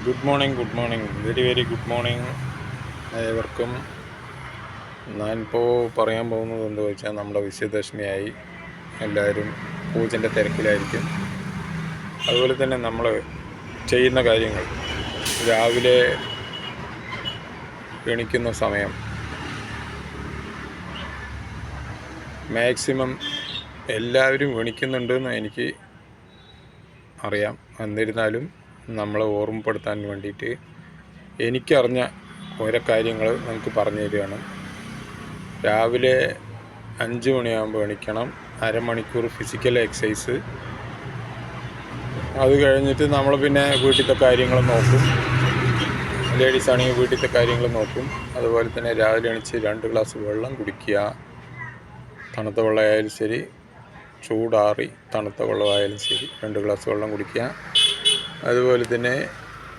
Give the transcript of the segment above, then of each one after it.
Good morning very good morning ഏവർക്കും. ഞാനിപ്പോൾ പറയാൻ പോകുന്നത് എന്താ വെച്ചാൽ, നമ്മുടെ വിജയദശമിയായി, എല്ലാവരും പൂജൻ്റെ തിരക്കിലായിരിക്കും. അതുപോലെ തന്നെ നമ്മൾ ചെയ്യുന്ന കാര്യങ്ങൾ, രാവിലെ എണീക്കുന്ന സമയം മാക്സിമം എല്ലാവരും എണീക്കുന്നുണ്ടെന്ന് എനിക്ക് അറിയാം. എന്നിരുന്നാലും നമ്മളെ ഓർമ്മപ്പെടുത്താൻ വേണ്ടിയിട്ട് എനിക്കറിഞ്ഞ ഓരോ കാര്യങ്ങൾ നിങ്ങൾക്ക് പറഞ്ഞു തരികയാണ്. രാവിലെ 5 മണിയാകുമ്പോൾ എണീക്കണം. അരമണിക്കൂർ ഫിസിക്കൽ എക്സസൈസ്. അത് കഴിഞ്ഞിട്ട് നമ്മൾ പിന്നെ വീട്ടിലത്തെ കാര്യങ്ങൾ നോക്കും. ലേഡീസ് ആണെങ്കിൽ വീട്ടിലത്തെ കാര്യങ്ങൾ നോക്കും. അതുപോലെ തന്നെ രാവിലെ എണീച്ച് 2 ഗ്ലാസ് വെള്ളം കുടിക്കുക. തണുത്ത വെള്ളമായാലും ശരി, ചൂടാറി തണുത്ത വെള്ളമായാലും ശരി, 2 ഗ്ലാസ് വെള്ളം കുടിക്കുക. അതുപോലെ തന്നെ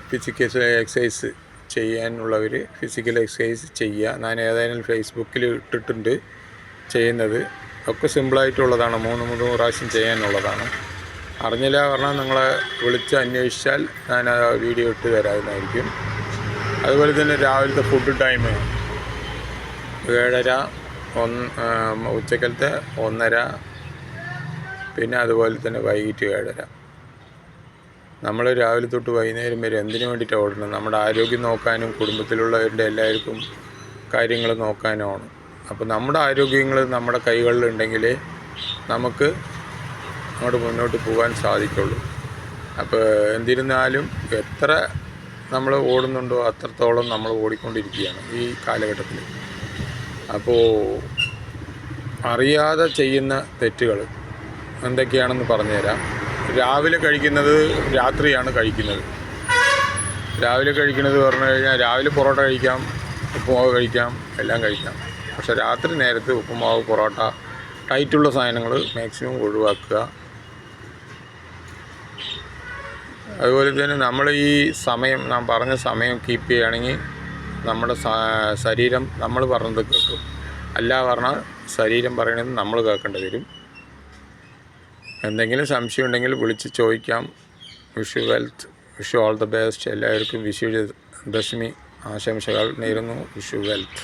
ഫിസിക്കൽ എക്സസൈസ് ചെയ്യാനുള്ളവർ ഫിസിക്കൽ എക്സസൈസ് ചെയ്യുക. ഞാൻ ഏതായാലും ഫേസ്ബുക്കിൽ ഇട്ടിട്ടുണ്ട് ചെയ്യുന്നത്. ഒക്കെ സിമ്പിളായിട്ടുള്ളതാണ്. 3 പ്രാവശ്യം ചെയ്യാനുള്ളതാണ്. അറിഞ്ഞില്ല പറഞ്ഞാൽ നിങ്ങളെ വിളിച്ച് അന്വേഷിച്ചാൽ ഞാൻ ആ വീഡിയോ ഇട്ട് തരാവുന്നതായിരിക്കും. അതുപോലെ തന്നെ രാവിലത്തെ ഫുഡ് ടൈം 7:30, ഉച്ചക്കലത്തെ 1:30, പിന്നെ അതുപോലെ തന്നെ വൈകിട്ട് 7:30. നമ്മൾ രാവിലെ തൊട്ട് വൈകുന്നേരം വരെ എന്തിനു വേണ്ടിയിട്ടാണ് ഓടുന്നത്? നമ്മുടെ ആരോഗ്യം നോക്കാനും കുടുംബത്തിലുള്ളവരുടെ എല്ലാവർക്കും കാര്യങ്ങൾ നോക്കാനുമാണ്. അപ്പോൾ നമ്മുടെ ആരോഗ്യങ്ങൾ നമ്മുടെ കൈകളിലുണ്ടെങ്കിലേ നമുക്ക് അങ്ങോട്ട് മുന്നോട്ട് പോകാൻ സാധിക്കുള്ളൂ. അപ്പോൾ എന്തിരുന്നാലും എത്ര നമ്മൾ ഓടുന്നുണ്ടോ അത്രത്തോളം നമ്മൾ ഓടിക്കൊണ്ടിരിക്കുകയാണ് ഈ കാലഘട്ടത്തിൽ. അപ്പോൾ അറിയാതെ ചെയ്യുന്ന തെറ്റുകൾ എന്തൊക്കെയാണെന്ന് പറഞ്ഞുതരാം. രാവിലെ കഴിക്കുന്നത് രാത്രിയാണ് കഴിക്കുന്നത്. രാവിലെ കഴിക്കുന്നത് പറഞ്ഞു കഴിഞ്ഞാൽ, രാവിലെ പൊറോട്ട കഴിക്കാം, ഉപ്പുമാവ് കഴിക്കാം, എല്ലാം കഴിക്കാം. പക്ഷേ രാത്രി നേരത്ത് ഉപ്പുമാവ്, പൊറോട്ട, ടൈറ്റുള്ള സാധനങ്ങൾ മാക്സിമം ഒഴിവാക്കുക. അതുപോലെ തന്നെ നമ്മൾ ഈ സമയം, നാം പറഞ്ഞ സമയം കീപ്പ് ചെയ്യുകയാണെങ്കിൽ നമ്മുടെ ശരീരം നമ്മൾ പറഞ്ഞത് കേൾക്കും. അല്ല പറഞ്ഞാൽ ശരീരം പറയണത് നമ്മൾ കേൾക്കേണ്ടി വരും. എന്തെങ്കിലും സംശയം ഉണ്ടെങ്കിൽ വിളിച്ച് ചോദിക്കാം. Wish you wealth, wish you all the best. എല്ലാവർക്കും വിഷുദശമി ആശംസകൾ നേരുന്നു. Wish you wealth.